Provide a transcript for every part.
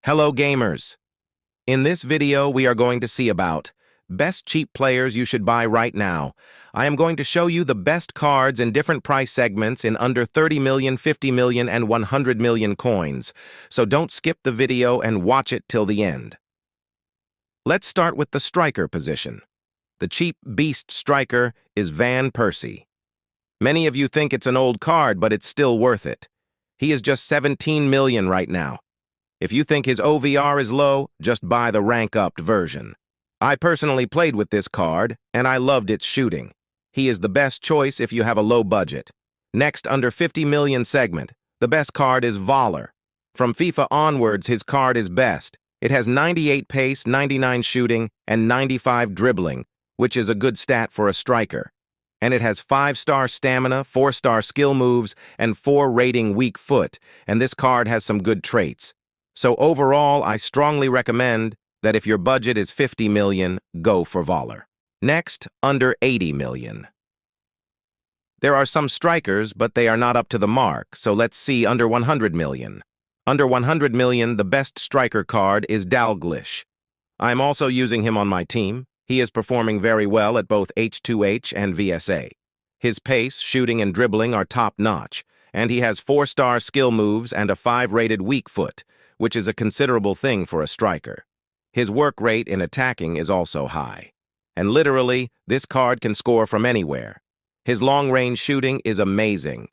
Hello gamers! In this video we are going to see about best cheap players you should buy right now. I am going to show you the best cards in different price segments in under 30 million, 50 million, and 100 million coins. So don't skip the video and watch it till the end. Let's start with the striker position. The cheap beast striker is Van Persie. Many of you think it's an old card, but it's still worth it. He is just 17 million right now. If you think his OVR is low, just buy the rank-upped version. I personally played with this card, and I loved its shooting. He is the best choice if you have a low budget. Next, under 50 million segment, the best card is Voller. From FIFA onwards, his card is best. It has 98 pace, 99 shooting, and 95 dribbling, which is a good stat for a striker. And it has 5-star stamina, 4-star skill moves, and 4 rating weak foot, and this card has some good traits. So overall, I strongly recommend that if your budget is 50 million, go for Voller. Next, under 80 million. There are some strikers, but they are not up to the mark, so let's see under 100 million. Under 100 million, the best striker card is Dalglish. I'm also using him on my team. He is performing very well at both H2H and VSA. His pace, shooting, and dribbling are top-notch, and he has 4-star skill moves and a 5-rated weak foot, which is a considerable thing for a striker. His work rate in attacking is also high. And literally, this card can score from anywhere. His long-range shooting is amazing.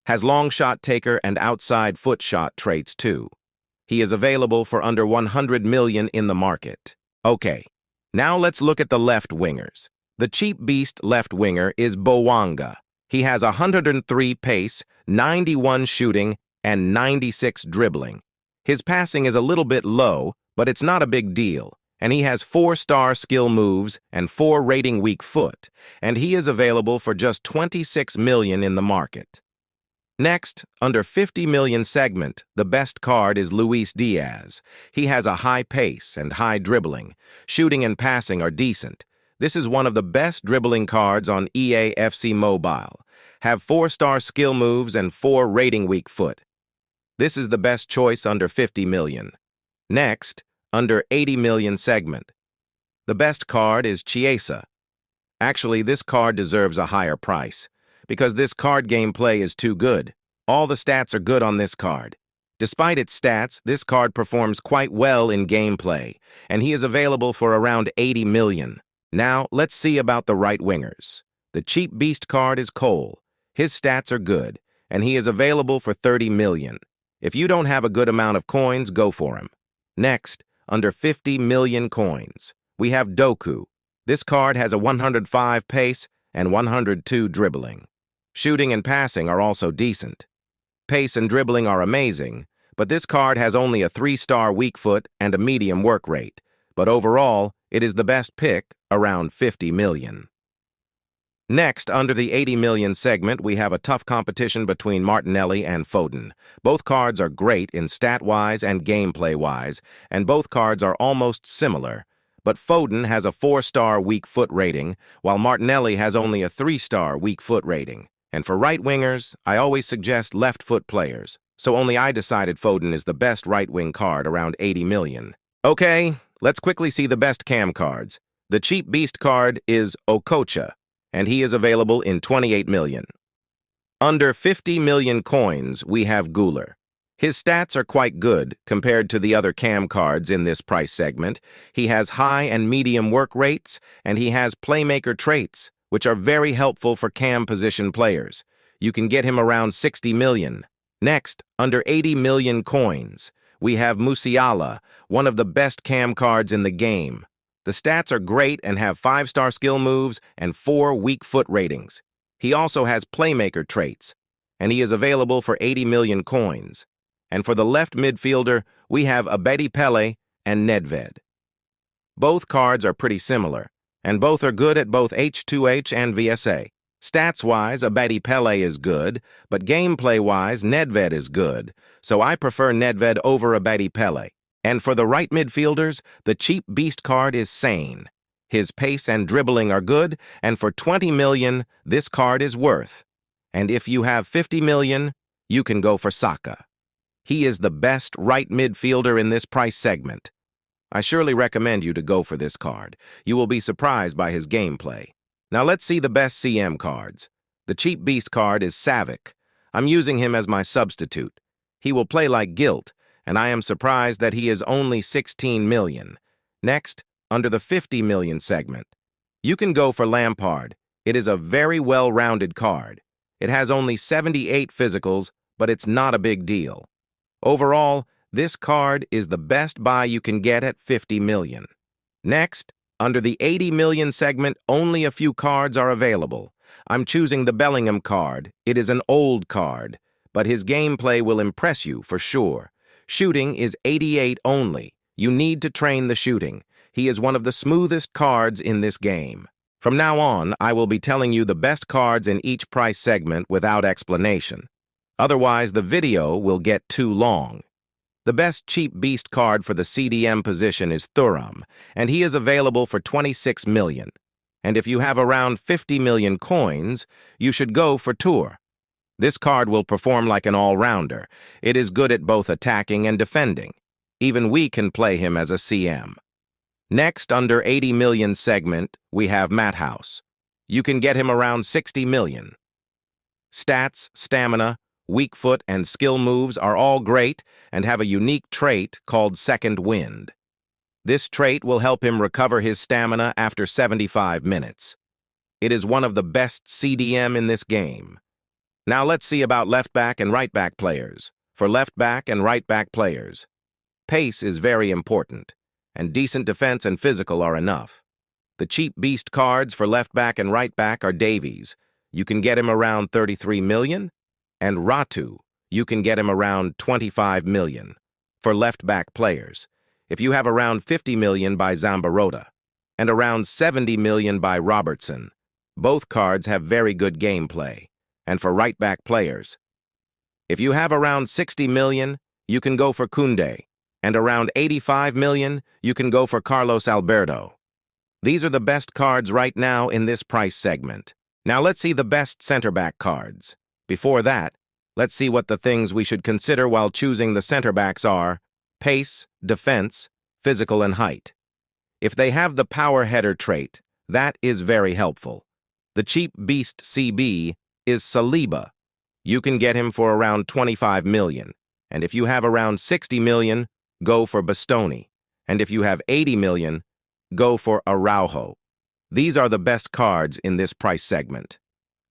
Has long shot taker and outside foot shot traits too. He is available for under 100 million in the market. Okay, now let's look at the left wingers. The cheap beast left winger is Bowanga. He has 103 pace, 91 shooting, and 96 dribbling. His passing is a little bit low, but it's not a big deal, and he has 4-star skill moves and 4 rating weak foot, and he is available for just 26 million in the market. Next, under 50 million segment, the best card is Luis Diaz. He has a high pace and high dribbling. Shooting and passing are decent. This is one of the best dribbling cards on EA FC Mobile. Have 4-star skill moves and 4 rating weak foot. This is the best choice under 50 million. Next, under 80 million segment. The best card is Chiesa. Actually, this card deserves a higher price, because this card gameplay is too good. All the stats are good on this card. Despite its stats, this card performs quite well in gameplay, and he is available for around 80 million. Now, let's see about the right wingers. The cheap beast card is Cole. His stats are good, and he is available for 30 million. If you don't have a good amount of coins, go for him. Next, under 50 million coins, we have Doku. This card has a 105 pace and 102 dribbling. Shooting and passing are also decent. Pace and dribbling are amazing, but this card has only a 3-star weak foot and a medium work rate. But overall, it is the best pick around 50 million. Next, under the 80 million segment, we have a tough competition between Martinelli and Foden. Both cards are great in stat-wise and gameplay-wise, and both cards are almost similar. But Foden has a 4-star weak foot rating, while Martinelli has only a 3-star weak foot rating. And for right wingers, I always suggest left foot players, so only I decided Foden is the best right-wing card around 80 million. Okay, let's quickly see the best cam cards. The cheap beast card is Okocha, and he is available in 28 million. Under 50 million coins, we have Guler. His stats are quite good compared to the other cam cards in this price segment. He has high and medium work rates, and he has playmaker traits, which are very helpful for cam position players. You can get him around 60 million. Next, under 80 million coins, we have Musiala, one of the best cam cards in the game. The stats are great and have 5-star skill moves and 4 weak foot ratings. He also has playmaker traits, and he is available for 80 million coins. And for the left midfielder, we have Abedi Pele and Nedved. Both cards are pretty similar, and both are good at both H2H and VSA. Stats-wise, Abedi Pele is good, but gameplay-wise, Nedved is good, so I prefer Nedved over Abedi Pele. And for the right midfielders, the cheap beast card is Sane. His pace and dribbling are good, and for 20 million, this card is worth. And if you have 50 million, you can go for Saka. He is the best right midfielder in this price segment. I surely recommend you to go for this card. You will be surprised by his gameplay. Now let's see the best CM cards. The cheap beast card is Savic. I'm using him as my substitute. He will play like Gilt, and I am surprised that he is only 16 million. Next, under the 50 million segment, you can go for Lampard. It is a very well-rounded card. It has only 78 physicals, but it's not a big deal. Overall, this card is the best buy you can get at 50 million. Next, under the 80 million segment, only a few cards are available. I'm choosing the Bellingham card. It is an old card, but his gameplay will impress you for sure. Shooting is 88 only. You need to train the shooting. He is one of the smoothest cards in this game. From now on, I will be telling you the best cards in each price segment without explanation. Otherwise, the video will get too long. The best cheap beast card for the CDM position is Thuram, and he is available for 26 million. And if you have around 50 million coins, you should go for Tour. This card will perform like an all-rounder. It is good at both attacking and defending. Even we can play him as a CM. Next, under 80 million segment, we have Mathouse. You can get him around 60 million. Stats, stamina, weak foot, and skill moves are all great and have a unique trait called Second Wind. This trait will help him recover his stamina after 75 minutes. It is one of the best CDM in this game. Now let's see about left-back and right-back players. For left-back and right-back players, pace is very important, and decent defense and physical are enough. The cheap beast cards for left-back and right-back are Davies. You can get him around 33 million. And Ratu, you can get him around 25 million. For left-back players, if you have around 50 million by Zambarota and around 70 million by Robertson, both cards have very good gameplay. And for right-back players, if you have around 60 million, you can go for Koundé, and around 85 million, you can go for Carlos Alberto. These are the best cards right now in this price segment. Now let's see the best center-back cards. Before that, let's see what the things we should consider while choosing the center-backs are: pace, defense, physical, and height. If they have the power header trait, that is very helpful. The cheap beast CB is Saliba. You can get him for around 25 million. And if you have around 60 million, go for Bastoni. And if you have 80 million, go for Araujo. These are the best cards in this price segment.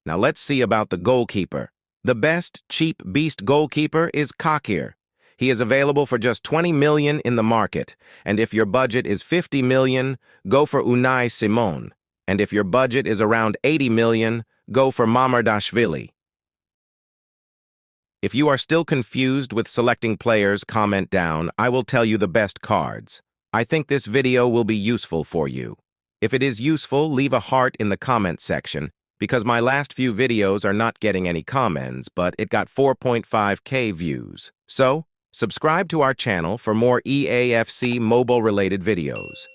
Now let's see about the goalkeeper. The best cheap beast goalkeeper is Kakir. He is available for just 20 million in the market. And if your budget is 50 million, go for Unai Simon. And if your budget is around 80 million, go for Mamardashvili. If you are still confused with selecting players, comment down. I will tell you the best cards. I think this video will be useful for you. If it is useful, leave a heart in the comment section, because my last few videos are not getting any comments, but it got 4.5K views. So, subscribe to our channel for more EAFC mobile-related videos.